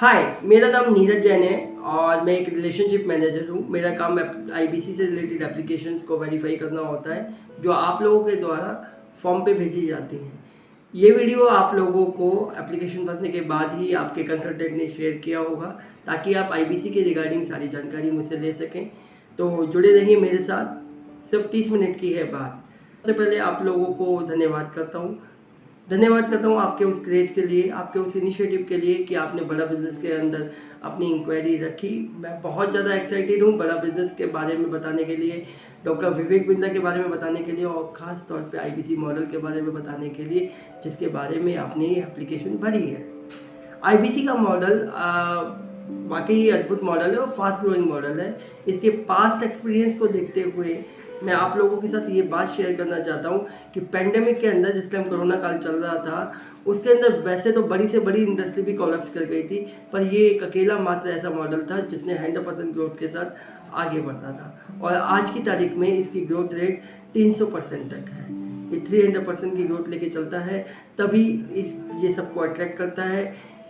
हाय, मेरा नाम नीरज जैन है और मैं एक रिलेशनशिप मैनेजर हूँ। मेरा काम आईबीसी से रिलेटेड एप्लीकेशंस को वेरीफाई करना होता है जो आप लोगों के द्वारा फॉर्म पे भेजी जाती हैं। ये वीडियो आप लोगों को एप्लीकेशन भरने के बाद ही आपके कंसल्टेंट ने शेयर किया होगा ताकि आप आईबीसी के रिगार्डिंग सारी जानकारी मुझसे ले सकें। तो जुड़े रहिए मेरे साथ, सिर्फ 30 मिनट की है बात। सबसे पहले आप लोगों को धन्यवाद करता हूँ आपके उस क्रेज के लिए, आपके उस इनिशिएटिव के लिए कि आपने बड़ा बिजनेस के अंदर अपनी इंक्वायरी रखी। मैं बहुत ज़्यादा एक्साइटेड हूँ बड़ा बिजनेस के बारे में बताने के लिए, डॉक्टर विवेक बिंदा के बारे में बताने के लिए और ख़ास तौर पे आईबीसी मॉडल के बारे में बताने के लिए जिसके बारे में आपने ये एप्लीकेशन भरी है। आईबीसी का मॉडल वाकई अद्भुत मॉडल है और फास्ट ग्रोइंग मॉडल है। इसके पास्ट एक्सपीरियंस को देखते हुए मैं आप लोगों के साथ ये बात शेयर करना चाहता हूँ कि पेंडेमिक के अंदर जिस टाइम कोरोना काल चल रहा था उसके अंदर वैसे तो बड़ी से बड़ी इंडस्ट्री भी कोलैप्स कर गई थी, पर ये एक अकेला मात्र ऐसा मॉडल था जिसने 100% ग्रोथ के साथ आगे बढ़ता था और आज की तारीख में इसकी ग्रोथ रेट 300% तक है। ये 300% की ग्रोथ लेके चलता है, तभी ये सबको अट्रैक्ट करता है।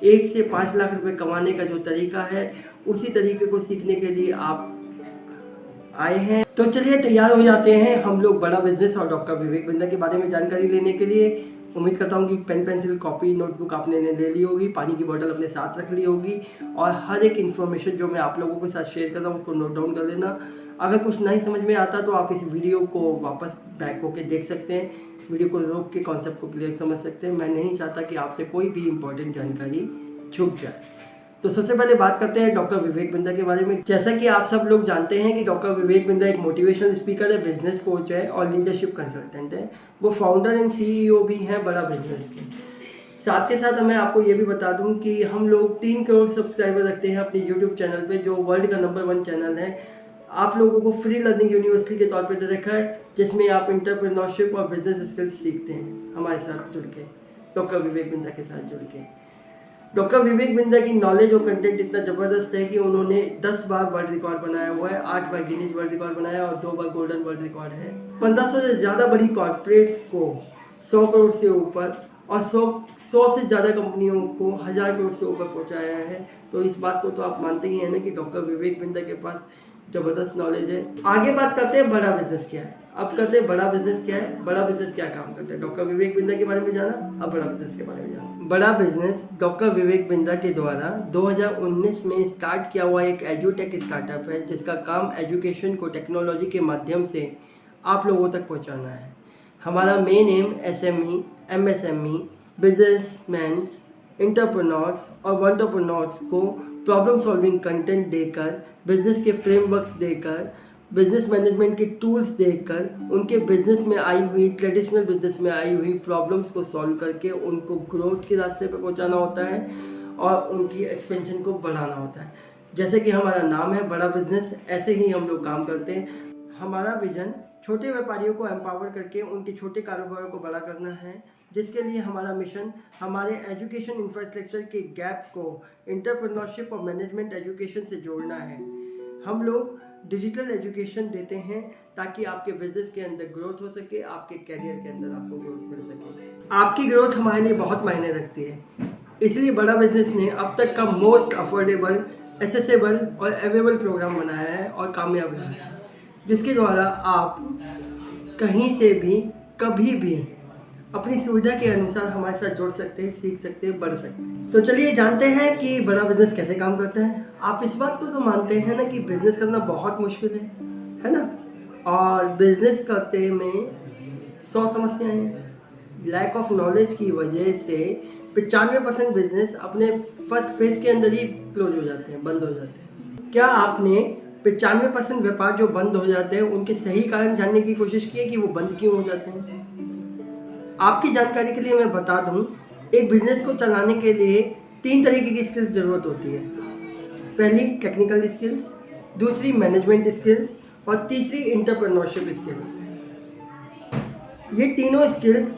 1 से 5 लाख रुपए कमाने का जो तरीका है उसी तरीके को सीखने के लिए आप आए हैं। तो चलिए तैयार हो जाते हैं हम लोग बड़ा बिजनेस और डॉक्टर विवेक बिंदा के बारे में जानकारी लेने के लिए। उम्मीद करता हूँ कि पेन पेंसिल कॉपी नोटबुक आपने ले ली होगी, पानी की बोतल अपने साथ रख ली होगी और हर एक इन्फॉर्मेशन जो मैं आप लोगों के साथ शेयर कर रहा हूँ उसको नोट डाउन कर लेना। अगर कुछ नहीं समझ में आता तो आप इस वीडियो को वापस बैक होकर देख सकते हैं, वीडियो को रोक के कॉन्सेप्ट को क्लियर समझ सकते हैं। मैं नहीं चाहता कि आपसे कोई भी इंपॉर्टेंट जानकारी छूट जाए। तो सबसे पहले बात करते हैं डॉक्टर विवेक बिंदा के बारे में। जैसा कि आप सब लोग जानते हैं कि डॉक्टर विवेक बिंदा एक मोटिवेशनल स्पीकर है, बिजनेस कोच है और लीडरशिप कंसल्टेंट है। वो फाउंडर एंड सीईओ भी हैं बड़ा बिजनेस के। साथ के साथ मैं आपको ये भी बता दूं कि हम लोग 3 करोड़ सब्सक्राइबर रखते हैं अपने यूट्यूब चैनल पे, जो वर्ल्ड का नंबर 1 चैनल है। आप लोगों को फ्री लर्निंग यूनिवर्सिटी के तौर पे दे रखा है जिसमें आप एंटरप्रेन्योरशिप और बिजनेस स्किल्स सीखते हैं हमारे साथ जुड़ के, डॉक्टर विवेक बिंदा के साथ जुड़ के। डॉक्टर विवेक बिंदा की नॉलेज और कंटेंट इतना ज़बरदस्त है कि उन्होंने 10 बार वर्ल्ड रिकॉर्ड बनाया हुआ है, 8 बार गिनीज वर्ल्ड रिकॉर्ड बनाया और 2 बार गोल्डन वर्ल्ड रिकॉर्ड है। 1500 से ज़्यादा बड़ी कॉर्पोरेट्स को 100 करोड़ से ऊपर और 100 से ज़्यादा कंपनियों को 1000 करोड़ से ऊपर पहुंचाया है। तो इस बात को तो आप मानते ही हैं ना कि डॉक्टर विवेक बिंदा के पास ज़बरदस्त नॉलेज है। आगे बात करते हैं बड़ा बिजनेस क्या है। अब करते हैं बड़ा बिजनेस क्या है, बड़ा बिजनेस क्या काम करता है। डॉक्टर विवेक बिंदा के बारे में जाना, अब बड़ा बिजनेस के बारे में जाना। बड़ा बिजनेस डॉक्टर विवेक बिंदा के द्वारा 2019 में स्टार्ट किया हुआ एक एजुटेक स्टार्टअप है जिसका काम एजुकेशन को टेक्नोलॉजी के माध्यम से आप लोगों तक पहुंचाना है। हमारा main M SME, MSME, businessman, entrepreneurs और वंटरप्रेन्योर्स को प्रॉब्लम सॉल्विंग कंटेंट देकर, बिजनेस के फ्रेमवर्क्स देकर, बिजनेस मैनेजमेंट के टूल्स देकर उनके बिजनेस में आई हुई, ट्रेडिशनल बिजनेस में आई हुई प्रॉब्लम्स को सॉल्व करके उनको ग्रोथ के रास्ते पर पहुंचाना होता है और उनकी एक्सपेंशन को बढ़ाना होता है। जैसे कि हमारा नाम है बड़ा बिजनेस, ऐसे ही हम लोग काम करते हैं। हमारा विजन छोटे व्यापारियों को एम्पावर करके उनके छोटे कारोबारों को बड़ा करना है, जिसके लिए हमारा मिशन हमारे एजुकेशन इंफ्रास्ट्रक्चर के गैप को एंटरप्रेन्योरशिप और मैनेजमेंट एजुकेशन से जोड़ना है। हम लोग डिजिटल एजुकेशन देते हैं ताकि आपके बिजनेस के अंदर ग्रोथ हो सके, आपके कैरियर के अंदर आपको ग्रोथ मिल सके। आपकी ग्रोथ हमारे लिए बहुत मायने रखती है, इसलिए बड़ा बिजनेस ने अब तक का मोस्ट अफोर्डेबल, एसेसेबल और अवेलेबल प्रोग्राम बनाया है और कामयाब रहा है, जिसके द्वारा आप कहीं से भी कभी भी अपनी सुविधा के अनुसार हमारे साथ जुड़ सकते हैं, सीख सकते हैं, बढ़ सकते हैं। तो चलिए जानते हैं कि बड़ा बिजनेस कैसे काम करता है। आप इस बात को तो मानते हैं ना कि बिजनेस करना बहुत मुश्किल है ना? और बिजनेस करते में 100 समस्याएं हैं। लैक ऑफ नॉलेज की वजह से 95% बिजनेस अपने फर्स्ट फेज के अंदर ही क्लोज हो जाते हैं, बंद हो जाते हैं। क्या आपने 95% व्यापार जो बंद हो जाते हैं उनके सही कारण जानने की कोशिश की है कि वो बंद क्यों हो जाते हैं? आपकी जानकारी के लिए मैं बता दूं, एक बिजनेस को चलाने के लिए 3 तरीके की स्किल्स ज़रूरत होती है। पहली टेक्निकल स्किल्स, दूसरी मैनेजमेंट स्किल्स और तीसरी एंटरप्रेन्योरशिप स्किल्स। ये तीनों स्किल्स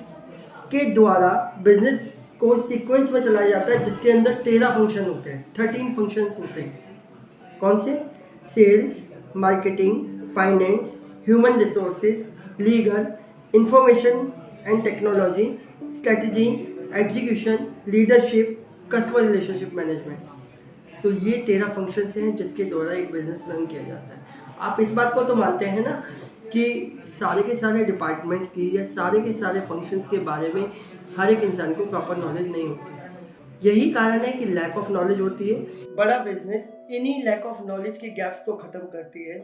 के द्वारा बिजनेस को सीक्वेंस में चलाया जाता है जिसके अंदर 13 फंक्शन होते हैं, 13 फंक्शंस होते हैं। कौन से? Sales, marketing, finance, human resources, legal, information and technology, strategy, execution, leadership, customer relationship management. तो ये 13 फंक्शंस हैं जिसके द्वारा एक बिजनेस रन किया जाता है। आप इस बात को तो मानते हैं ना कि सारे के सारे डिपार्टमेंट्स की या सारे के सारे फंक्शंस के बारे में हर एक इंसान को प्रॉपर नॉलेज नहीं होती। यही कारण है कि लैक ऑफ नॉलेज होती है। बड़ा बिजनेस इन्हीं लैक ऑफ नॉलेज के गैप्स को ख़त्म करती है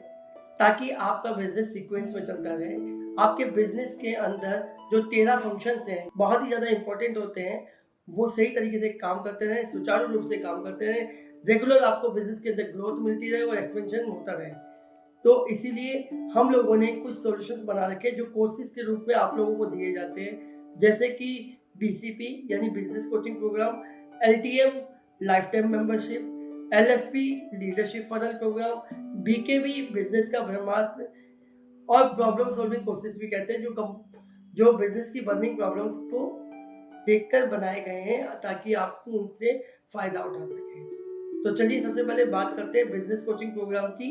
ताकि आपका बिजनेस सीक्वेंस में चलता रहे। आपके बिजनेस के अंदर जो 13 फंक्शंस हैं बहुत ही ज़्यादा इंपॉर्टेंट होते हैं, वो सही तरीके से काम करते रहें, सुचारू रूप से काम करते रहें, रेगुलर आपको बिजनेस के अंदर ग्रोथ मिलती रहे और एक्सपेंशन होता रहे। तो इसीलिए हम लोगों ने कुछ सॉल्यूशंस बना रखे जो कोर्सेज के रूप में आप लोगों को दिए जाते हैं, जैसे कि BCP यानी business coaching program, LTM lifetime membership, LFP leadership funnel program, BKB business का ब्रह्मास्त्र और प्रॉब्लम सॉल्विंग कोर्सेज भी कहते हैं जो बिजनेस की बर्निंग प्रॉब्लम्स को देखकर बनाए गए हैं ताकि आप उनसे फायदा उठा सकें। तो चलिए सबसे पहले बात करते हैं बिजनेस कोचिंग प्रोग्राम की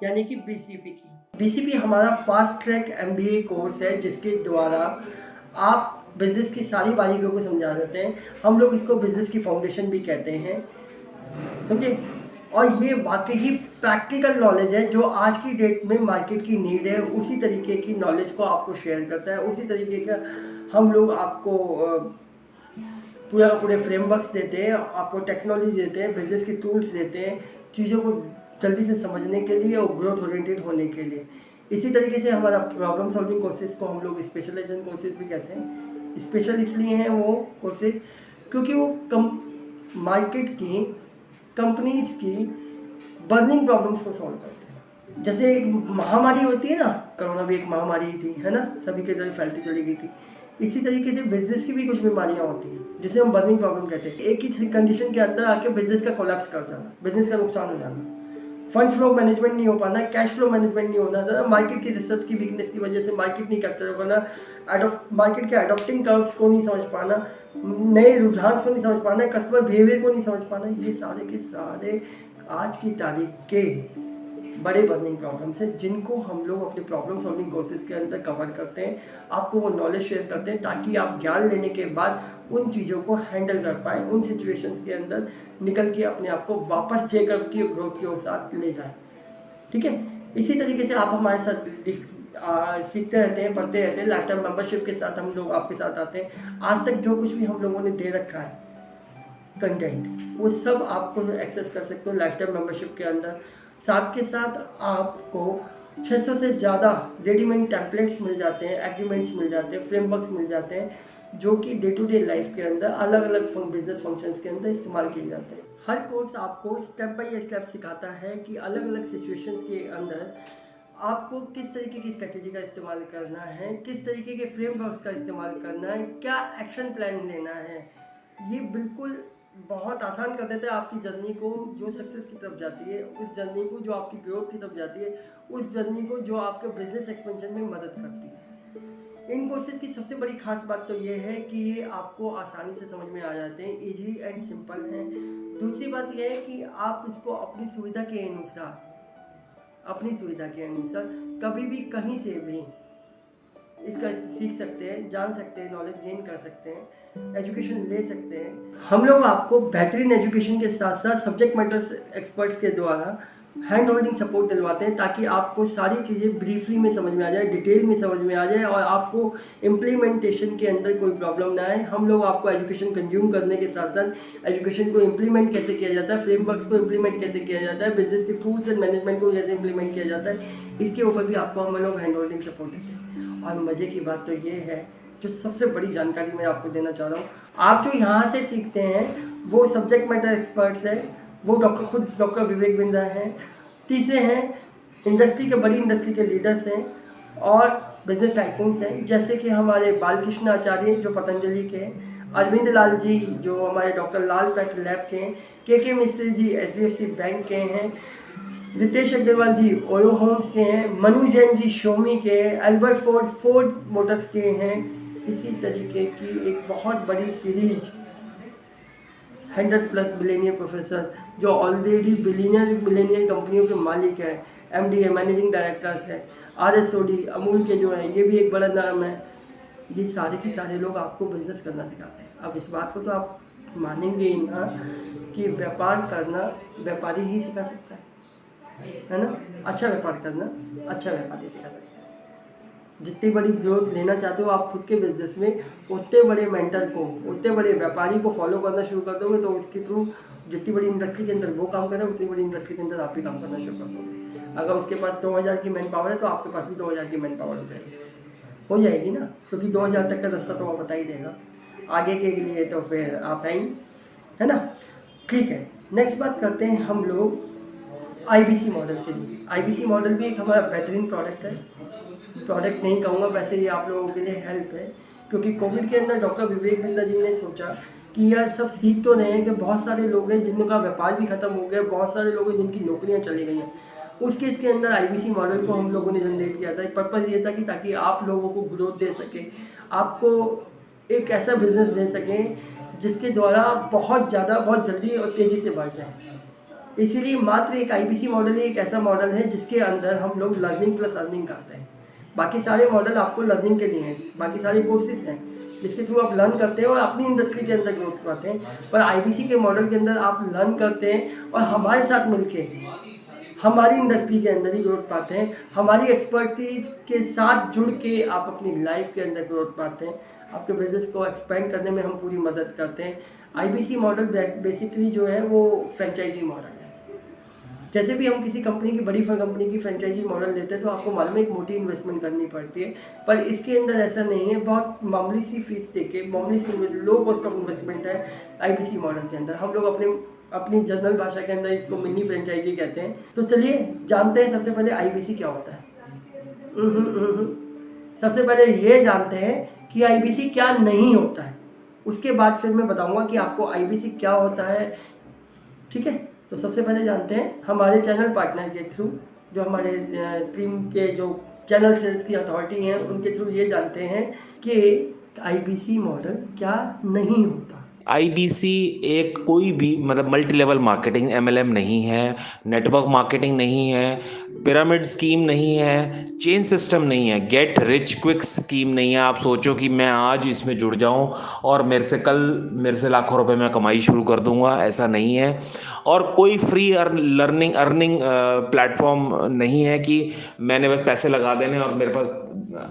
यानी कि BCP की। BCP हमारा फास्ट ट्रैक MBA कोर्स है जिसके द्वारा आप बिजनेस की सारी बारीकियों को समझा देते हैं। हम लोग इसको बिजनेस की फाउंडेशन भी कहते हैं, समझे। और ये वाकई ही प्रैक्टिकल नॉलेज है जो आज की डेट में मार्केट की नीड है, उसी तरीके की नॉलेज को आपको शेयर करता है। उसी तरीके का हम लोग आपको पूरे फ्रेमवर्क्स देते हैं, आपको टेक्नोलॉजी देते हैं, बिजनेस के टूल्स देते हैं, चीज़ों को जल्दी से समझने के लिए और ग्रोथ ओरिएंटेड होने के लिए। इसी तरीके से हमारा प्रॉब्लम सॉल्विंग कोर्सेज को हम लोग स्पेशलाइजेशन कोर्सेज भी कहते हैं। स्पेशल इसलिए हैं वो कोर्सेज क्योंकि वो मार्केट की कंपनीज की बर्निंग प्रॉब्लम्स को सॉल्व करते हैं। जैसे एक महामारी होती है ना, कोरोना भी एक महामारी थी, है ना, सभी के तरफ फैलती चली गई थी। इसी तरीके से बिजनेस की भी कुछ बीमारियां होती हैं जिसे हम बर्निंग प्रॉब्लम कहते हैं। एक ही कंडीशन के अंदर आके बिजनेस का कोलैप्स कर जाना, बिजनेस का नुकसान हो जाना, फंड फ्लो मैनेजमेंट नहीं हो पाना, कैश फ्लो मैनेजमेंट नहीं होना, मार्केट की रिसर्च की वीकनेस की वजह से मार्केट नहीं कैप्चर हो पाना, मार्केट के अडॉप्टिंग कर्व्स को नहीं समझ पाना, नए रुझान को नहीं समझ पाना, कस्टमर बिहेवियर को नहीं समझ पाना। ये सारे के सारे आज की तारीख के बड़े बर्निंग प्रॉब्लम्स हैं जिनको हम लोग अपने प्रॉब्लम सॉल्विंग कोर्सेज के अंदर कवर करते हैं। आपको वो नॉलेज शेयर करते हैं ताकि आप ज्ञान लेने के बाद उन चीज़ों को हैंडल कर पाएँ, उन सिचुएशंस के अंदर निकल के अपने आप को वापस जेकर की ग्रोथ के साथ ले जाए। ठीक है, इसी तरीके से आप हमारे साथ सीखते रहते हैं, पढ़ते रहते हैं। लाइफ टाइम मेंबरशिप के साथ हम लोग आपके साथ आते हैं। आज तक जो कुछ भी हम लोगों ने दे रखा है कंटेंट, वो सब आपको एक्सेस कर सकते हो लाइफ टाइम मेंबरशिप के अंदर। साथ के साथ आपको 600 से ज़्यादा रेडीमेड टेम्पलेट्स मिल जाते हैं, एग्रीमेंट्स मिल जाते हैं, फ्रेमवर्क्स मिल जाते हैं जो कि डे टू डे लाइफ के अंदर अलग अलग बिजनेस फंक्शंस के अंदर इस्तेमाल किए जाते हैं। हर कोर्स आपको स्टेप बाय स्टेप सिखाता है कि अलग अलग सिचुएशंस के अंदर आपको किस तरीके की स्ट्रेटेजी का इस्तेमाल करना है, किस तरीके के फ्रेमवर्क्स का इस्तेमाल करना है, क्या एक्शन प्लान लेना है। ये बिल्कुल बहुत आसान कर देता है आपकी जर्नी को जो सक्सेस की तरफ जाती है, उस जर्नी को जो आपकी ग्रोथ की तरफ जाती है, उस जर्नी को जो आपके बिजनेस एक्सपेंशन में मदद करती है। इन कोर्सेज की सबसे बड़ी खास बात तो ये है कि ये आपको आसानी से समझ में आ जाते हैं, इजी एंड सिंपल हैं। दूसरी बात यह है कि आप इसको अपनी सुविधा के अनुसार कभी भी कहीं से भी इसका सीख सकते हैं, जान सकते हैं, नॉलेज गेन कर सकते हैं, एजुकेशन ले सकते हैं। हम लोग आपको बेहतरीन एजुकेशन के साथ साथ सब्जेक्ट मैटर एक्सपर्ट्स के द्वारा हैंड होल्डिंग सपोर्ट दिलवाते हैं ताकि आपको सारी चीज़ें ब्रीफली में समझ में आ जाए, डिटेल में समझ में आ जाए और आपको इम्प्लीमेंटेशन के अंदर कोई प्रॉब्लम ना आए। हम लोग आपको एजुकेशन कंज्यूम करने के साथ साथ एजुकेशन को इम्प्लीमेंट कैसे किया जाता है, फ्रेमवर्क्स को इम्प्लीमेंट कैसे किया जाता है, बिजनेस के टूल्स एंड मैनेजमेंट को कैसे इम्प्लीमेंट किया जाता है, इसके ऊपर भी आपको हम लोग हैंड होल्डिंग सपोर्ट देते हैं। और मज़े की बात तो ये है, जो सबसे बड़ी जानकारी मैं आपको देना चाह रहा हूँ, आप जो यहाँ से सीखते हैं वो सब्जेक्ट मैटर एक्सपर्ट्स हैं, वो खुद डॉक्टर विवेक बिंद्रा हैं। तीसरे हैं बड़ी इंडस्ट्री के लीडर्स हैं और बिजनेस टाइकून्स हैं, जैसे कि हमारे बालकृष्ण आचार्य जो पतंजलि के हैं, अरविंद लाल जी जो हमारे डॉक्टर लाल पैथ लैब के हैं, के मिस्त्री जी HDFC बैंक के हैं, रितेश अग्रवाल जी ओयो होम्स के हैं, मनु जैन जी शोमी के हैं, एल्बर्ट फोर्ड मोटर्स के हैं। इसी तरीके की एक बहुत बड़ी सीरीज 100+ बिलियनियर प्रोफेसर जो ऑलरेडी बिलियनियर कंपनियों के मालिक है, MD है, मैनेजिंग डायरेक्टर्स है, RSOD अमूल के जो है, ये भी एक बड़ा नाम है। ये सारे के सारे लोग आपको बिजनेस करना सिखाते हैं। अब इस बात को तो आप मानेंगे ही ना कि व्यापार करना व्यापारी ही सिखा सकता है ना। अच्छा व्यापार करना अच्छा व्यापारी सिखा सकता है। जितनी बड़ी ग्रोथ लेना चाहते हो आप खुद के बिजनेस में, उतने बड़े मेंटर को, उतने बड़े व्यापारी को फॉलो करना शुरू कर दोगे तो उसके थ्रू जितनी बड़ी इंडस्ट्री के अंदर वो काम करे उतनी बड़ी इंडस्ट्री के अंदर आप भी काम करना शुरू कर दोगे। अगर उसके पास 2000 की मैन पावर है तो आपके पास भी 2000 की मैन पावर हो जाएगी ना, क्योंकि 2000 तक का रास्ता तो वो बता ही देगा, आगे के लिए तो फिर आप हैं ही, है ना। ठीक है, नेक्स्ट बात करते हैं हम लोग IBC मॉडल के लिए। IBC मॉडल भी एक हमारा बेहतरीन प्रोडक्ट है, प्रोडक्ट नहीं कहूँगा, वैसे ये आप लोगों के लिए हेल्प है, क्योंकि कोविड के अंदर डॉक्टर विवेक बिंद्रा जी ने सोचा कि यार सब सीख तो रहे हैं कि बहुत सारे लोग हैं जिनका व्यापार भी ख़त्म हो गया, बहुत सारे लोग हैं जिनकी नौकरियाँ चली गई हैं। उस केस के अंदर IBC मॉडल को हम लोगों ने जनरेट किया था। पर्पज़ ये था कि ताकि आप लोगों को ग्रोथ दे सकें, आपको एक ऐसा बिजनेस दे सकें जिसके द्वारा बहुत ज़्यादा बहुत जल्दी और तेज़ी से बढ़ जाए। इसीलिए मात्र एक IBC मॉडल ही एक ऐसा मॉडल है जिसके अंदर हम लोग लर्निंग प्लस अर्निंग करते हैं। बाकी सारे मॉडल आपको लर्निंग के लिए हैं, बाकी सारे कोर्सेज हैं जिसके थ्रू आप लर्न करते हैं और अपनी इंडस्ट्री के अंदर ग्रोथ पाते हैं। पर IBC के मॉडल के अंदर आप लर्न करते हैं और हमारे साथ मिलके हमारी इंडस्ट्री के अंदर ही ग्रोथ पाते हैं, हमारी एक्सपर्टीज के साथ जुड़ के आप अपनी लाइफ के अंदर ग्रोथ पाते हैं। आपके बिजनेस को एक्सपेंड करने में हम पूरी मदद करते हैं। IBC मॉडल बेसिकली जो है वो फ्रेंचाइजी मॉडल है। जैसे भी हम किसी कंपनी की, बड़ी कंपनी की फ्रेंचाइजी मॉडल लेते हैं तो आपको मालूम है एक मोटी इन्वेस्टमेंट करनी पड़ती है, पर इसके अंदर ऐसा नहीं है। बहुत मामूली सी फीस देके, मामूली सी लो कॉस्ट ऑफ इन्वेस्टमेंट है IBC मॉडल के अंदर। हम लोग अपनी जनरल भाषा के अंदर इसको मिनी फ्रेंचाइजी कहते हैं। तो चलिए जानते हैं सबसे पहले IBC क्या होता है। सबसे पहले ये जानते हैं कि IBC क्या नहीं होता है, उसके बाद फिर मैं बताऊंगा कि आपको IBC क्या होता है। ठीक है, तो सबसे पहले जानते हैं हमारे चैनल पार्टनर के थ्रू, जो हमारे टीम के जो चैनल सेल्स की अथॉरिटी हैं उनके थ्रू ये जानते हैं कि IBC मॉडल क्या नहीं होता। IBC एक कोई भी मतलब मल्टी लेवल मार्केटिंग MLM नहीं है, नेटवर्क मार्केटिंग नहीं है, पिरामिड स्कीम नहीं है, चेन सिस्टम नहीं है, गेट रिच क्विक स्कीम नहीं है। आप सोचो कि मैं आज इसमें जुड़ जाऊं और मेरे से लाखों रुपए मैं कमाई शुरू कर दूंगा, ऐसा नहीं है। और कोई फ्री अर्निंग प्लेटफॉर्म नहीं है कि मैंने बस पैसे लगा देने और मेरे पास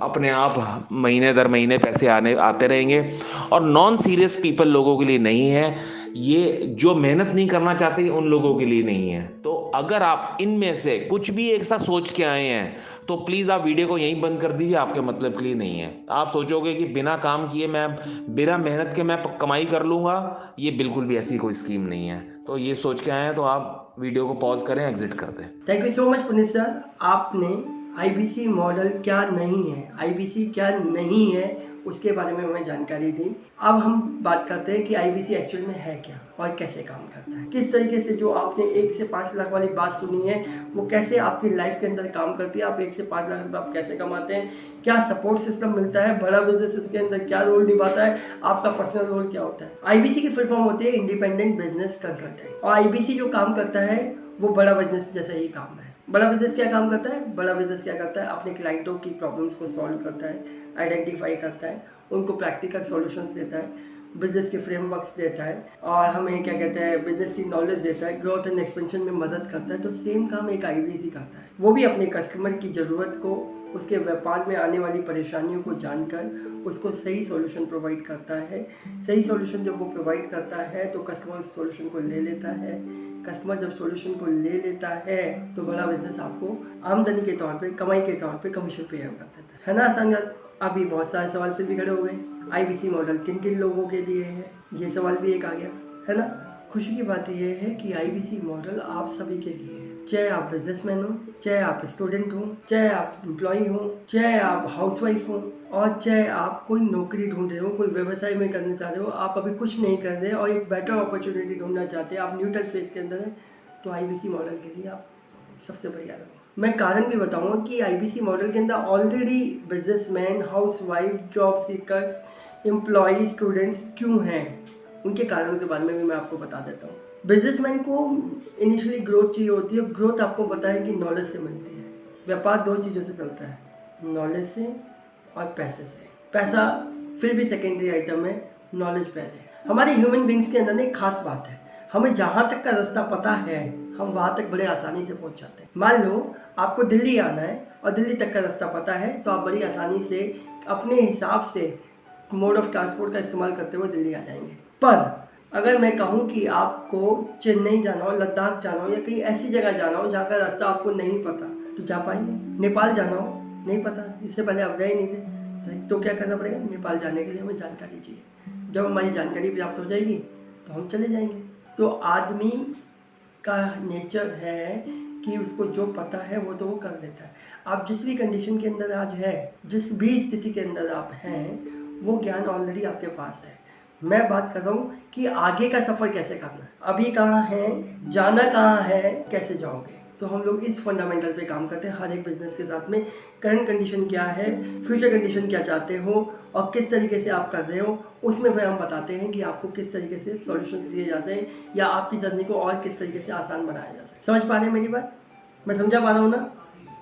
अपने आप महीने दर महीने पैसे आते रहेंगे। और नॉन सीरियस पीपल लोगों के लिए नहीं है ये, जो मेहनत नहीं करना चाहते उन लोगों के लिए नहीं है। तो अगर आप इनमें से कुछ भी एक साथ सोच के आए हैं तो प्लीज़ आप वीडियो को यहीं बंद कर दीजिए, आपके मतलब के लिए नहीं है। आप सोचोगे कि बिना काम किए मैं बिना मेहनत के मैं कमाई कर लूँगा, ये बिल्कुल भी ऐसी कोई स्कीम नहीं है। तो ये सोच के आए हैं तो आप वीडियो को पॉज करें, एग्जिट कर दें। Thank you so much Puneet sir, आपने IBC मॉडल क्या नहीं है, IBC क्या नहीं है उसके बारे में हमें जानकारी दी। अब हम बात करते हैं कि IBC एक्चुअल में है क्या और कैसे काम करता है, किस तरीके से जो आपने 1 से 5 लाख वाली बात सुनी है वो कैसे आपकी लाइफ के अंदर काम करती है। आप 1 से 5 लाख रुपये आप कैसे कमाते हैं, क्या सपोर्ट सिस्टम मिलता है, बड़ा बिजनेस उसके अंदर क्या रोल निभाता है, आपका पर्सनल रोल क्या होता है। IBC की फुल फॉर्म होती है इंडिपेंडेंट बिजनेस कंसल्टेंट, और IBC जो काम करता है वो बड़ा बिजनेस जैसा ही काम है। बड़ा बिजनेस क्या काम करता है, बड़ा बिजनेस क्या करता है, अपने क्लाइंटों की प्रॉब्लम्स को सॉल्व करता है, आइडेंटिफाई करता है, उनको प्रैक्टिकल सॉल्यूशंस देता है, बिजनेस के फ्रेमवर्क्स देता है, और हमें क्या कहते हैं बिजनेस की नॉलेज देता है, ग्रोथ एंड एक्सपेंशन में मदद करता है। तो सेम काम एक IBC करता है, वो भी अपने कस्टमर की ज़रूरत को, उसके व्यापार में आने वाली परेशानियों को जानकर उसको सही सॉल्यूशन प्रोवाइड करता है। सही सॉल्यूशन जब वो प्रोवाइड करता है तो कस्टमर उस सॉल्यूशन को ले लेता है। कस्टमर जब सॉल्यूशन को ले लेता है तो बड़ा बिजनेस आपको आमदनी के तौर पे, कमाई के तौर पे कमीशन पे कर देता है ना संगत। अभी बहुत सारे सवाल फिर भी खड़े हो गए, IBC मॉडल किन किन लोगों के लिए है, ये सवाल भी एक आ गया, है ना। खुशी की बात यह है कि IBC मॉडल आप सभी के लिए है, चाहे आप बिजनेसमैन हो, चाहे आप स्टूडेंट हो, चाहे आप एम्प्लॉय हो, चाहे आप हाउसवाइफ हो, और चाहे आप कोई नौकरी ढूंढ रहे हो, कोई व्यवसाय में करना चाह रहे हो, आप अभी कुछ नहीं कर रहे और एक बेटर अपॉर्चुनिटी ढूंढना चाहते हैं, आप न्यूट्रल फेज के अंदर है, तो IBC मॉडल के लिए आप सबसे बढ़िया रहो। मैं कारण भी बताऊंगा कि IBC मॉडल के अंदर already businessman, housewife, job seekers, employ, students क्यों हैं, उनके कारणों के बारे में भी मैं आपको बता देता हूँ। बिजनेसमैन को इनिशियली ग्रोथ चाहिए होती है। ग्रोथ आपको पता है कि नॉलेज से मिलती है। व्यापार 2 चीज़ों से चलता है, नॉलेज से और पैसे से। पैसा फिर भी सेकेंडरी आइटम है, नॉलेज पहले है। हमारे ह्यूमन बींग्स के अंदर एक खास बात है, हमें जहाँ तक का रास्ता पता है हम वहाँ तक बड़े आसानी से पहुँच जाते हैं। मान लो आपको दिल्ली आना है और दिल्ली तक का रास्ता पता है, तो आप बड़ी आसानी से अपने हिसाब से मोड ऑफ ट्रांसपोर्ट का इस्तेमाल करते हुए दिल्ली आ जाएंगे। पर अगर मैं कहूँ कि आपको चेन्नई जाना हो, लद्दाख जाना हो या कहीं ऐसी जगह जाना हो जहाँ का रास्ता आपको नहीं पता, तो जा पाएंगे? नेपाल जाना हो, नहीं पता, इससे पहले आप गए नहीं थे, तो क्या करना पड़ेगा? नेपाल जाने के लिए हमें जानकारी चाहिए। जब हमारी जानकारी प्राप्त हो जाएगी तो हम चले जाएंगे। तो आदमी का नेचर है कि उसको जो पता है वो तो वो कर देता है। आप जिस भी कंडीशन के अंदर आज है, जिस भी स्थिति के अंदर आप हैं, वो ज्ञान ऑलरेडी आपके पास है। मैं बात कर रहा हूँ कि आगे का सफ़र कैसे करना है, अभी कहाँ है, जाना कहाँ है, कैसे जाओगे। तो हम लोग इस फंडामेंटल पे काम करते हैं हर एक बिजनेस के साथ में। करंट कंडीशन क्या है, फ्यूचर कंडीशन क्या चाहते हो और किस तरीके से आप कर रहे हो, उसमें फिर हम बताते हैं कि आपको किस तरीके से सॉल्यूशंस दिए जाते हैं या आपकी जर्नी को और किस तरीके से आसान बनाया जा सकता है। समझ पा रहे हैं मेरी बात? मैं समझा पा रहा हूँ ना?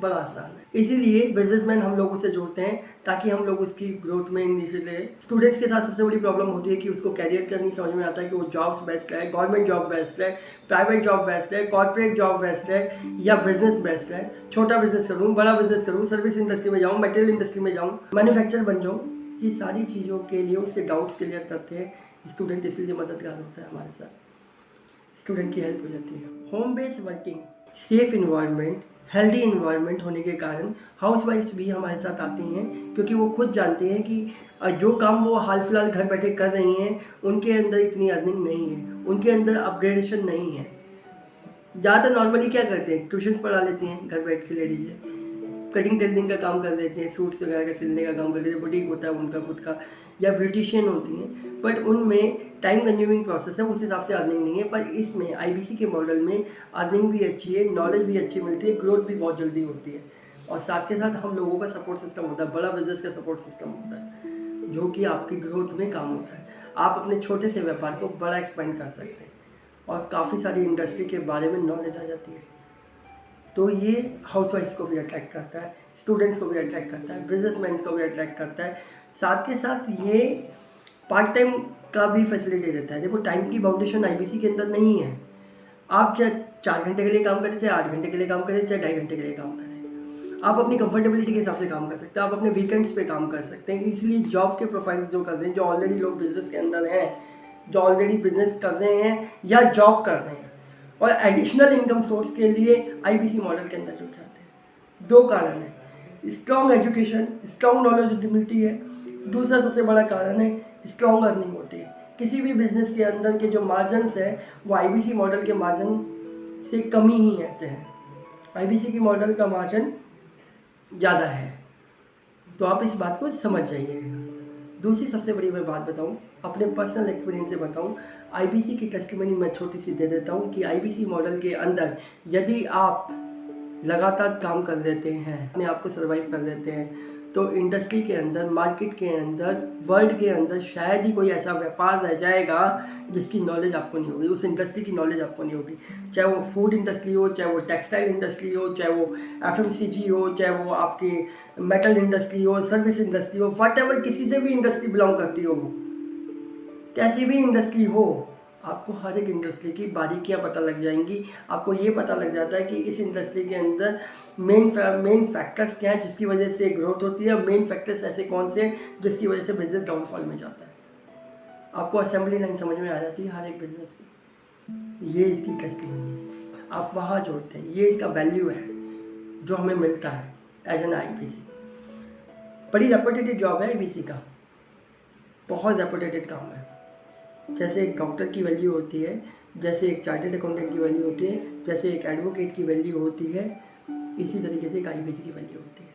बड़ा आसान है। इसीलिए बिजनेसमैन हम लोगों से जोड़ते हैं ताकि हम लोग उसकी ग्रोथ में इनिशिएटिव। स्टूडेंट्स के साथ सबसे बड़ी प्रॉब्लम होती है कि उसको कैरियर का नहीं समझ में आता है कि वो जॉब्स बेस्ट है, गवर्नमेंट जॉब बेस्ट है, प्राइवेट जॉब बेस्ट है, कॉर्पोरेट जॉब बेस्ट है या बिजनेस बेस्ट है। छोटा बिजनेस करूँ, बड़ा बिजनेस करूँ, सर्विस इंडस्ट्री में जाऊँ, मटेरियल इंडस्ट्री में जाऊँ, मैन्युफैक्चर बन जाऊँ, ये सारी चीज़ों के लिए उसके डाउट्स क्लियर करते हैं स्टूडेंट। इसीलिए मददगार होता है हमारे साथ, स्टूडेंट की हेल्प हो जाती है। Home based working, safe environment, healthy environment होने के कारण हाउसवाइफ्स भी हमारे साथ आती हैं, क्योंकि वो खुद जानती हैं कि जो काम वो हाल फिलहाल घर बैठे कर रही हैं उनके अंदर इतनी अर्निंग नहीं है, उनके अंदर अपग्रेडेशन नहीं है। ज़्यादातर नॉर्मली क्या करते हैं, ट्यूशन्स पढ़ा लेती हैं घर बैठ के लेडीज, कटिंग टेलरिंग का काम कर देते हैं, सूट्स वगैरह का सिलने का काम कर देते हैं, बुटीक होता है उनका खुद का, या ब्यूटिशियन होती हैं, बट उनमें टाइम कंज्यूमिंग प्रोसेस है, उस हिसाब से अर्निंग नहीं है। पर इसमें आईबीसी के मॉडल में अर्निंग भी अच्छी है, नॉलेज भी अच्छी मिलती है, ग्रोथ भी बहुत जल्दी होती है और साथ के साथ हम लोगों का सपोर्ट सिस्टम होता है, बड़ा बिजनेस का सपोर्ट सिस्टम होता है जो कि आपकी ग्रोथ में काम होता है। आप अपने छोटे से व्यापार को बड़ा एक्सपेंड कर सकते हैं और काफ़ी सारी इंडस्ट्री के बारे में नॉलेज आ जाती है। तो ये हाउसवाइफ्स को भी अट्रैक्ट करता है, स्टूडेंट्स को भी अट्रैक्ट करता है, बिजनेसमैन को भी अट्रैक्ट करता है। साथ के साथ ये पार्ट टाइम का भी फैसिलिटी देता है। देखो, टाइम की बाउंडेशन आईबीसी के अंदर नहीं है। आप चाहे 4 घंटे के लिए काम करें, चाहे 8 घंटे के लिए काम करें, चाहे 2.5 घंटे के लिए काम करें, आप अपनी कंफर्टेबिलिटी के हिसाब से काम कर सकते हैं, आप अपने वीकेंड्स पे काम कर सकते हैं। इसलिए जॉब के प्रोफाइल जो कर रहे हैं, जो ऑलरेडी लोग बिजनेस के अंदर हैं, जो ऑलरेडी बिजनेस कर रहे हैं या जॉब कर रहे हैं और एडिशनल इनकम सोर्स के लिए आईबीसी मॉडल के अंदर जुड़ जाते हैं। 2 कारण है, स्ट्रॉन्ग एजुकेशन, स्ट्रॉन्ग नॉलेज मिलती है। दूसरा सबसे बड़ा कारण है स्ट्रॉन्ग अर्निंग होती है। किसी भी बिजनेस के अंदर के जो मार्जिन्स है वो आईबीसी मॉडल के मार्जिन से कम ही रहते हैं, आईबीसी की मॉडल का मार्जिन ज़्यादा है। तो आप इस बात को समझ जाइएगा। दूसरी सबसे बड़ी मैं बात बताऊं, अपने पर्सनल एक्सपीरियंस से बताऊं, आईबीसी की टेस्टिमनी मैं छोटी सी दे देता हूं कि आईबीसी मॉडल के अंदर यदि आप लगातार काम कर देते हैं, अपने आप को सर्वाइव कर देते हैं, तो इंडस्ट्री के अंदर, मार्केट के अंदर, वर्ल्ड के अंदर शायद ही कोई ऐसा व्यापार रह जाएगा जिसकी नॉलेज आपको नहीं होगी, उस इंडस्ट्री की नॉलेज आपको नहीं होगी। चाहे वो फूड इंडस्ट्री हो, चाहे वो टेक्सटाइल इंडस्ट्री हो, चाहे वो एफएमसीजी हो, चाहे वो आपकी मेटल इंडस्ट्री हो, सर्विस इंडस्ट्री हो, व्हाटएवर, किसी से भी इंडस्ट्री बिलोंग करती हो, कैसी भी इंडस्ट्री हो, आपको हर एक इंडस्ट्री की बारीकियां पता लग जाएंगी। आपको ये पता लग जाता है कि इस इंडस्ट्री के अंदर मेन फैक्टर्स क्या हैं जिसकी वजह से ग्रोथ होती है, मेन फैक्टर्स ऐसे कौन से हैं जिसकी वजह से बिजनेस डाउनफॉल में जाता है। आपको असेंबली लाइन समझ में आ जाती है हर एक बिजनेस की। ये इसकी टेस्टिमनी है, आप वहाँ जोड़ते हैं, ये इसका वैल्यू है जो हमें मिलता है एज एन आईबीसी। बड़ी रेपुटेटेड जॉब है आईबीसी का, बहुत रेपुटेटेड काम है। जैसे एक डॉक्टर की वैल्यू होती है, जैसे एक चार्टर्ड अकाउंटेंट की वैल्यू होती है, जैसे एक एडवोकेट की वैल्यू होती है, इसी तरीके से एक आईबीसी की वैल्यू होती है।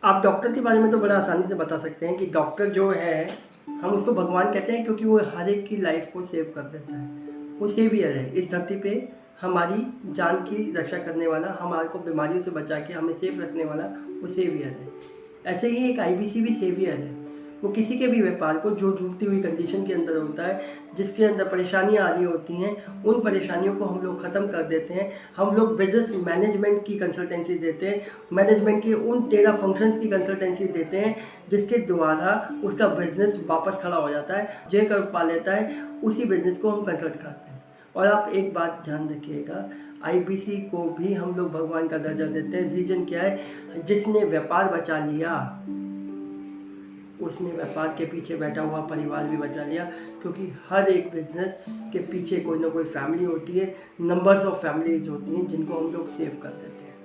आप डॉक्टर के बारे में तो बड़ा आसानी से बता सकते हैं कि डॉक्टर जो है, हम उसको भगवान कहते हैं क्योंकि वो हर एक की लाइफ को सेव कर देता है। वो सेवियर है इस धरती पे, हमारी जान की रक्षा करने वाला, हमारे को बीमारियों से बचा के हमें सेफ रखने वाला वो सेवियर है। ऐसे ही एक आईबीसी भी सेवियर है। वो किसी के भी व्यापार को जो झूठती हुई कंडीशन के अंदर होता है, जिसके अंदर परेशानियां आ रही होती हैं, उन परेशानियों को हम लोग ख़त्म कर देते हैं। हम लोग बिजनेस मैनेजमेंट की कंसल्टेंसी देते हैं, मैनेजमेंट के उन 13 फंक्शंस की कंसल्टेंसी देते हैं जिसके द्वारा उसका बिजनेस वापस खड़ा हो जाता है, जे कर पा लेता है, उसी बिजनेस को हम कंसल्ट करते हैं। और आप एक बात ध्यान रखिएगा, आईबीसी को भी हम लोग भगवान का दर्जा देते हैं। रीजन क्या है? जिसने व्यापार बचा लिया उसने व्यापार के पीछे बैठा हुआ परिवार भी बचा लिया, क्योंकि हर एक बिजनेस के पीछे कोई ना कोई फैमिली होती है, नंबर्स ऑफ फैमिलीज होती हैं जिनको हम लोग सेव कर देते हैं।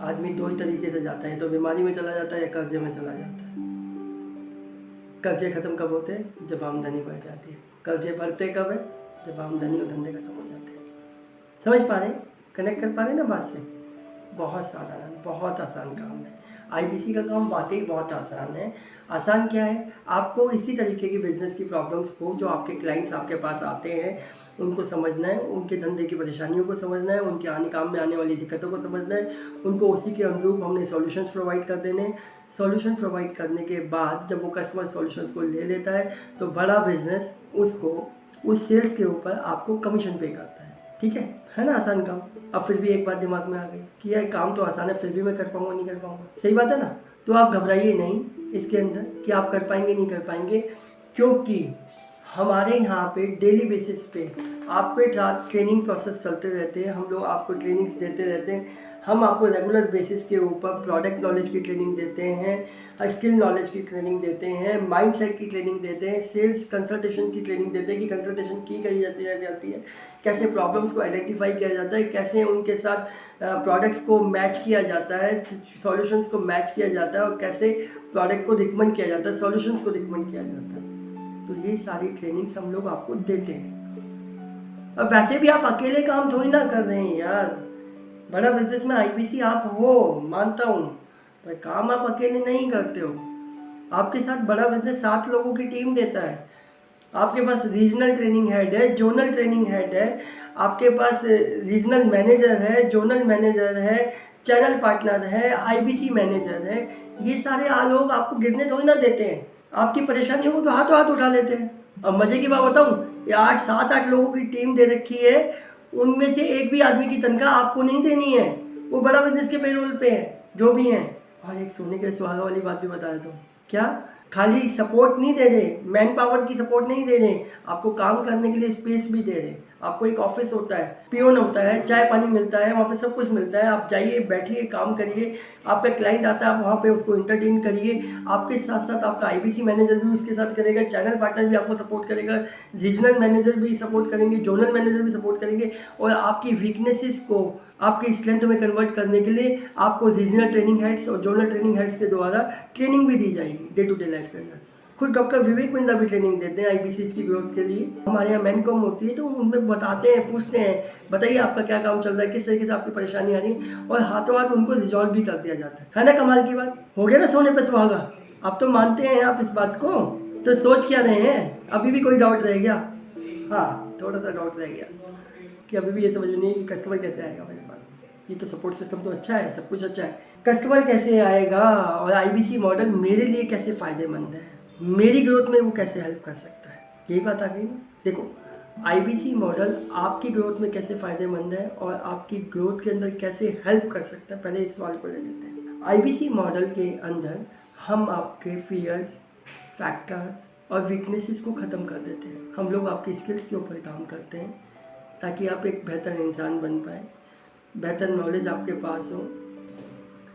आदमी दो ही तरीके से जाता है, तो बीमारी में चला जाता है या कर्जे में चला जाता है। कर्जे खत्म कब होते हैं? जब आमदनी बढ़ जाती है। कर्जे भरते कब है? जब आमदनी और धंधे खत्म हो जाते हैं। समझ पा रहे हैं? कनेक्ट कर पा रहे हैं ना बात से? बहुत साधारण, बहुत आसान काम है। आईबीसी का काम वाकई बहुत आसान है। आसान क्या है? आपको इसी तरीके की बिजनेस की प्रॉब्लम्स को, जो आपके क्लाइंट्स आपके पास आते हैं, उनको समझना है, उनके धंधे की परेशानियों को समझना है, उनके काम में आने वाली दिक्कतों को समझना है, उनको उसी के अनुरूप हमने सॉल्यूशंस प्रोवाइड कर देने हैं। सॉल्यूशन प्रोवाइड करने के बाद जब वो कस्टमर सॉल्यूशंस को ले लेता है तो बड़ा बिजनेस उसको उस सेल्स के ऊपर आपको कमीशन पे करता है। ठीक है ना? आसान काम। अब फिर भी एक बात दिमाग में आ गई कि यार काम तो आसान है, फिर भी मैं कर पाऊंगा नहीं कर पाऊंगा। सही बात है ना? तो आप घबराइए नहीं इसके अंदर कि आप कर पाएंगे नहीं कर पाएंगे, क्योंकि हमारे यहाँ पे डेली बेसिस पे आपके साथ ट्रेनिंग प्रोसेस चलते रहते हैं। हम लोग आपको ट्रेनिंग्स देते रहते हैं। हम आपको रेगुलर बेसिस के ऊपर प्रोडक्ट नॉलेज की ट्रेनिंग देते हैं, स्किल नॉलेज की ट्रेनिंग देते हैं, माइंडसेट की ट्रेनिंग देते हैं, सेल्स कंसल्टेशन की ट्रेनिंग देते हैं कि कंसल्टेशन की गई जैसे जाती है, कैसे प्रॉब्लम्स को आइडेंटिफाई किया जाता है, कैसे उनके साथ प्रोडक्ट्स को मैच किया जाता है, सॉल्यूशंस को मैच किया जाता है, और कैसे प्रोडक्ट को रिकमेंड किया जाता है, सॉल्यूशंस को रिकमेंड किया जाता है। तो ये सारी ट्रेनिंग्स हम लोग आपको देते हैं। अब वैसे भी आप अकेले काम थोड़ी ना कर रहे हैं यार। बड़ा बिजनेस में आईबीसी आप हो, मानता हूँ, पर काम आप अकेले नहीं करते हो। आपके साथ बड़ा बिजनेस 7 लोगों की टीम देता है। आपके पास रीजनल ट्रेनिंग हेड है, जोनल ट्रेनिंग हेड है, आपके पास रीजनल मैनेजर है, जोनल मैनेजर है, चैनल पार्टनर है, आईबीसी मैनेजर है। ये सारे लोग आपको गिरने थोड़ी ना देते हैं। आपकी परेशानियों को तो हाथों हाथ उठा लेते हैं। अब मजे की बात बताऊं, ये 7-8 लोगों की टीम दे रखी है, उनमें से एक भी आदमी की तनख्वाह आपको नहीं देनी है। वो बड़ा बिजनेस के पेरोल पे है, जो भी है। और एक सोने के सुहागा वाली बात भी बता देता हूँ। क्या? खाली सपोर्ट नहीं दे रहे, मैन पावर की सपोर्ट नहीं दे रहे, आपको काम करने के लिए स्पेस भी दे रहे। आपको एक ऑफिस होता है, पियोन होता है, चाय पानी मिलता है, वहाँ पे सब कुछ मिलता है। आप जाइए, बैठिए, काम करिए। आपका क्लाइंट आता है, आप वहाँ पे उसको इंटरटेन करिए। आपके साथ साथ आपका आईबीसी मैनेजर भी उसके साथ करेगा, चैनल पार्टनर भी आपको सपोर्ट करेगा, रीजनल मैनेजर भी सपोर्ट करेंगे, जोनल मैनेजर भी सपोर्ट करेंगे। और आपकी वीकनेसेस को आपकी स्ट्रेंथ में कन्वर्ट करने के लिए आपको रीजनल ट्रेनिंग हेड्स और जोनल ट्रेनिंग हेड्स के द्वारा ट्रेनिंग भी दी जाएगी डे टू डे लाइफ के अंदर। खुद डॉक्टर विवेक बिंदा भी ट्रेनिंग देते हैं आईबीसी की ग्रोथ के लिए। हमारे यहाँ मैनकॉम होती है, तो उनमें बताते हैं, पूछते हैं, बताइए आपका क्या काम चल रहा है, किस तरीके से आपकी परेशानी आ रही है, और हाथों हाथ उनको रिजॉल्व भी कर दिया जाता है ना? कमाल की बात हो गया ना? सोने पे सुहागा। अब तो मानते हैं आप इस बात को, तो सोच क्या रहे हैं? अभी भी कोई डाउट रह गया? हाँ, थोड़ा सा डाउट रह गया कि अभी भी ये समझ में नहीं कि कस्टमर कैसे आएगा मेरे पास। ये तो सपोर्ट सिस्टम तो अच्छा है, सब कुछ अच्छा है, कस्टमर कैसे आएगा और आईबीसी मॉडल मेरे लिए कैसे फ़ायदेमंद है, मेरी ग्रोथ में वो कैसे हेल्प कर सकता है, यही बात आ गई ना। देखो, आईबीसी मॉडल आपकी ग्रोथ में कैसे फ़ायदेमंद है और आपकी ग्रोथ के अंदर कैसे हेल्प कर सकता है, पहले इस सवाल को ले लेते हैं। आईबीसी मॉडल के अंदर हम आपके फियर्स, फैक्टर्स और वीकनेसेस को ख़त्म कर देते हैं। हम लोग आपकी स्किल्स के ऊपर काम करते हैं ताकि आप एक बेहतर इंसान बन पाए, बेहतर नॉलेज आपके पास हो,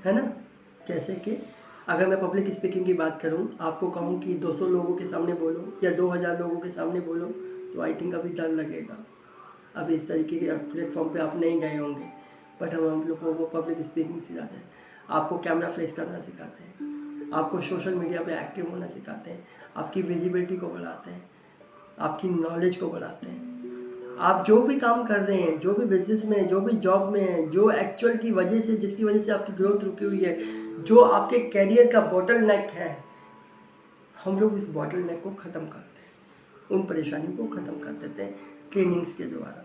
है ना। जैसे कि अगर मैं पब्लिक स्पीकिंग की बात करूं, आपको कहूं कि 200 लोगों के सामने बोलो या 2000 लोगों के सामने बोलो, तो आई थिंक अभी डर लगेगा। अभी इस तरीके के प्लेटफॉर्म पे आप नहीं गए होंगे, बट हम लोगों को पब्लिक स्पीकिंग सिखाते हैं, आपको कैमरा फेस करना सिखाते हैं, आपको सोशल मीडिया पे एक्टिव होना सिखाते हैं, आपकी विजिबिलिटी को बढ़ाते हैं, आपकी नॉलेज को बढ़ाते हैं। आप जो भी काम कर रहे हैं, जो भी बिजनेस में, जो भी जॉब में है, जो एक्चुअल की वजह से, जिसकी वजह से आपकी ग्रोथ रुकी हुई है, जो आपके कैरियर का बॉटल नेक है, हम लोग इस बॉटल नेक को ख़त्म करते हैं, उन परेशानियों को ख़त्म कर देते हैं ट्रेनिंग्स के द्वारा,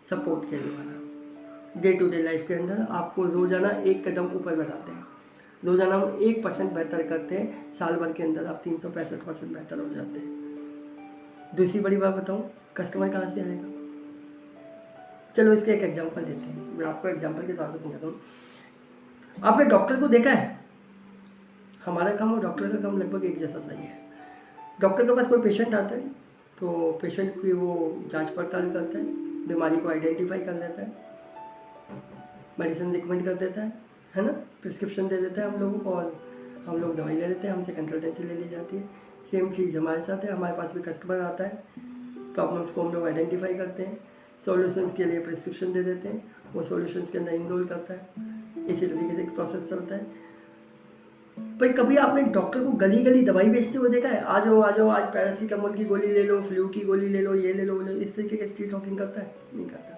सपोर्ट के द्वारा। डे टू डे लाइफ के अंदर आपको रोज़ाना एक कदम ऊपर बढ़ाते हैं, रोज़ाना हम 1% बेहतर करते हैं, साल भर के अंदर आप 365% बेहतर हो जाते हैं। दूसरी बड़ी बात बताऊँ, कस्टमर कहाँ से आएगा? चलो इसका एक एग्जांपल देते हैं, मैं आपको एग्जांपल के तौर पर समझाता हूँ। आपने डॉक्टर को देखा है? हमारा काम और डॉक्टर का काम लगभग एक जैसा सही है। डॉक्टर के पास कोई पेशेंट आता है तो पेशेंट की वो जांच पड़ताल करता है, बीमारी को आइडेंटिफाई कर लेता है, मेडिसिन रिकमेंड कर देता है ना, प्रिस्क्रिप्शन दे देता है हम लोगों को और हम लोग दवाई ले लेते हैं, हमसे कंसल्टेंसी ले ली जाती है। सेम चीज़ हमारे साथ है, हमारे पास भी कस्टमर आता है, प्रॉब्लम्स को हम लोग आइडेंटिफाई करते हैं, सॉल्यूशंस के लिए प्रिस्क्रिप्शन दे देते हैं, वो सॉल्यूशंस के अंदर इनरोल करता है। इसी तरीके से एक प्रोसेस चलता है। पर कभी आपने डॉक्टर को गली गली दवाई बेचते हुए देखा है? आ जाओ आज पैरासीटामोल की गोली ले लो, फ्लू की गोली ले लो, ये ले लो, वो ले लो, इस तरीके का स्ट्रीट टॉकिंग करता है? नहीं करता।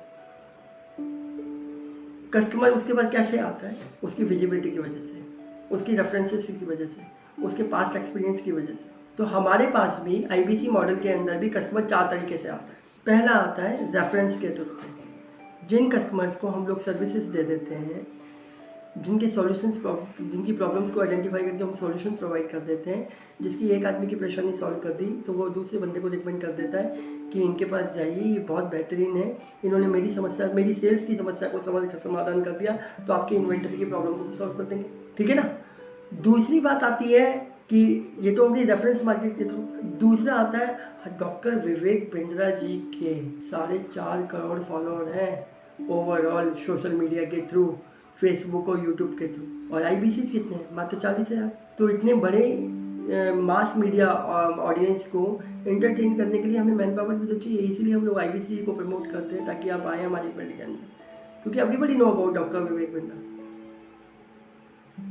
कस्टमर उसके पास कैसे आता है? उसकी विजिबिलिटी की वजह से, उसकी रेफरेंसेस की वजह से, उसके पास्ट एक्सपीरियंस की वजह से। तो हमारे पास भी IBC मॉडल के अंदर भी कस्टमर 4 तरीके से आता है। पहला आता है रेफरेंस के थ्रू। जिन कस्टमर्स को हम लोग सर्विसेज दे देते हैं, जिनके सॉल्यूशंस जिनकी प्रॉब्लम्स को आइडेंटिफाई करके हम सॉल्यूशन प्रोवाइड कर देते हैं, जिसकी एक आदमी की परेशानी सॉल्व कर दी तो वो दूसरे बंदे को रिकमेंड कर देता है कि इनके पास जाइए, ये बहुत बेहतरीन है, इन्होंने मेरी सेल्स की समस्या को समाधान कर दिया, तो आपकी इन्वेंटरी की प्रॉब्लम को भी सॉल्व कर देंगे। ठीक है ना। दूसरी बात आती है कि ये तो होगी रेफरेंस मार्केट के थ्रू। दूसरा आता है डॉक्टर विवेक बिंद्रा जी के 4.5 करोड़ फॉलोअर हैं ओवरऑल सोशल मीडिया के थ्रू, फेसबुक और यूट्यूब के थ्रू। और IBC कितने हैं? मात्र 40,000। तो इतने बड़े मास मीडिया ऑडियंस को एंटरटेन करने के लिए हमें मैन पावर भी तो चाहिए। इसीलिए हम लोग IBC को प्रमोट करते हैं ताकि आप आएँ हमारी फील्ड के अंदर, क्योंकि everybody know about doctor Vivek Bindra.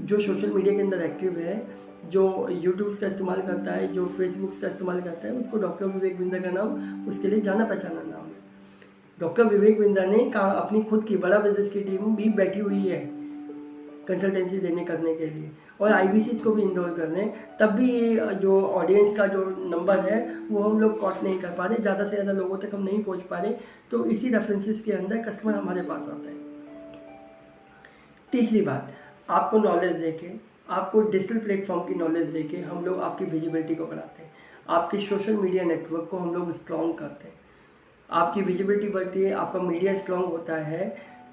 जो सोशल मीडिया के अंदर एक्टिव है, जो यूट्यूब का इस्तेमाल करता है, जो फेसबुक का इस्तेमाल करता है, उसको डॉक्टर विवेक बिंद्रा का नाम उसके लिए जाना पहचाना नाम है। डॉक्टर विवेक बिंद्रा ने अपनी खुद की बड़ा बिजनेस की टीम भी बैठी हुई है कंसल्टेंसी देने करने के लिए और IBC को भी इनरोल करने। तब भी ये जो ऑडियंस का जो नंबर है वो हम लोग कॉट नहीं कर पा रहे, ज़्यादा से ज़्यादा लोगों तक हम नहीं पहुंच पा रहे। तो इसी रेफरेंसेस के अंदर कस्टमर हमारे पास आता है। तीसरी बात, आपको नॉलेज देके, आपको डिजिटल प्लेटफॉर्म की नॉलेज देके हम लोग आपकी विजिबिलिटी को बढ़ाते हैं, आपके सोशल मीडिया नेटवर्क को हम लोग स्ट्रॉन्ग करते हैं। आपकी विजिबिलिटी बढ़ती है, आपका मीडिया स्ट्रॉन्ग होता है,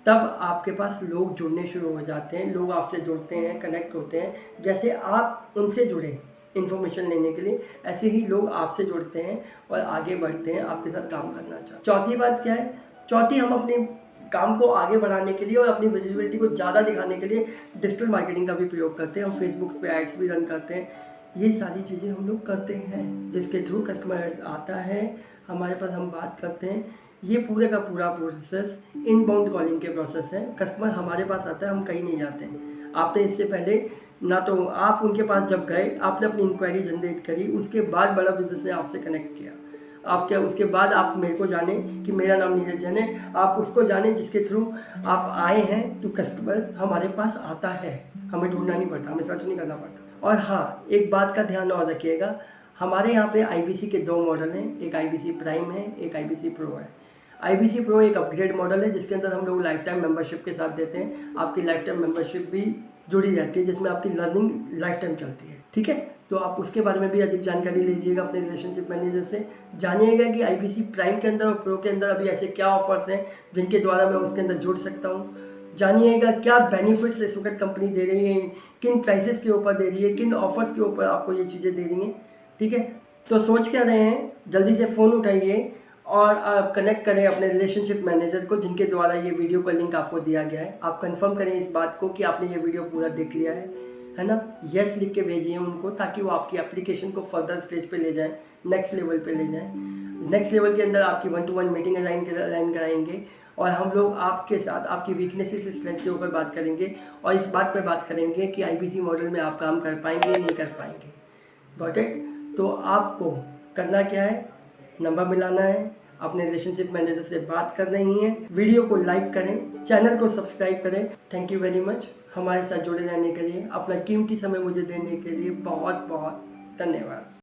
तब आपके पास लोग जुड़ने शुरू हो जाते हैं, लोग आपसे जुड़ते हैं, कनेक्ट होते हैं। जैसे आप उनसे जुड़े इन्फॉर्मेशन लेने के लिए, ऐसे ही लोग आपसे जुड़ते हैं और आगे बढ़ते हैं, आपके साथ काम करना चाहते हैं। चौथी बात क्या है? चौथी, हम अपने काम को आगे बढ़ाने के लिए और अपनी विजिबिलिटी को ज़्यादा दिखाने के लिए डिजिटल मार्केटिंग का भी प्रयोग करते हैं। हम फेसबुक पे एड्स भी रन करते हैं। ये सारी चीज़ें हम लोग करते हैं, जिसके थ्रू कस्टमर आता है हमारे पास, हम बात करते हैं। ये पूरे का पूरा प्रोसेस इनबाउंड कॉलिंग के प्रोसेस है। कस्टमर हमारे पास आता है, हम कहीं नहीं जाते हैं। आपने इससे पहले ना तो आप उनके पास जब गए, आपने अपनी इंक्वायरी जनरेट करी, उसके बाद बड़ा बिजनेस ने आपसे कनेक्ट किया। आप क्या उसके बाद आप मेरे को जाने कि मेरा नाम नीरज जैन है, आप उसको जाने जिसके थ्रू आप आए हैं। तो कस्टमर हमारे पास आता है, हमें ढूंढना नहीं पड़ता, हमें सर्च नहीं करना पड़ता। और हाँ, एक बात का ध्यान और रखिएगा, हमारे यहाँ पे IBC के 2 मॉडल हैं, एक IBC प्राइम है, एक IBC प्रो है। IBC प्रो एक अपग्रेड मॉडल है जिसके अंदर हम लोग लाइफ टाइम मेंबरशिप के साथ देते हैं। आपकी लाइफ टाइम मेंबरशिप भी जुड़ी रहती है, जिसमें आपकी लर्निंग लाइफ टाइम चलती है। ठीक है, तो आप उसके बारे में भी अधिक जानकारी लीजिएगा अपने रिलेशनशिप मैनेजर से। जानिएगा कि IBC प्राइम के अंदर और प्रो के अंदर अभी ऐसे क्या ऑफर्स हैं जिनके द्वारा मैं उसके अंदर जुड़ सकता हूँ। जानिएगा क्या बेनिफिट्स इस वक्त कंपनी दे रही है, किन प्राइसेस के ऊपर दे रही है, किन ऑफर्स के ऊपर आपको ये चीज़ें दे रही हैं। ठीक है, तो सोच क्या रहे हैं, जल्दी से फ़ोन उठाइए और आप कनेक्ट करें अपने रिलेशनशिप मैनेजर को, जिनके द्वारा ये वीडियो का लिंक आपको दिया गया है। आप कंफर्म करें इस बात को कि आपने ये वीडियो पूरा देख लिया है ना। यस लिख के भेजिए उनको, ताकि वो आपकी एप्लीकेशन को फर्दर स्टेज पे ले जाएं, नेक्स्ट लेवल पे ले जाएं। नेक्स्ट लेवल के अंदर आपकी 1-to-1 मीटिंग अलाइन कराएंगे और हम लोग आपके साथ आपकी वीकनेसेस स्ट्रेंथ के ऊपर बात करेंगे और इस बात पे बात करेंगे कि IBC मॉडल में आप काम कर पाएंगे या नहीं कर पाएंगे। Got it? तो आपको करना क्या है, नंबर मिलाना है, अपने रिलेशनशिप मैनेजर से बात कर रही हैं, वीडियो को लाइक करें, चैनल को सब्सक्राइब करें। थैंक यू वेरी मच हमारे साथ जुड़े रहने के लिए, अपना कीमती समय मुझे देने के लिए बहुत बहुत धन्यवाद।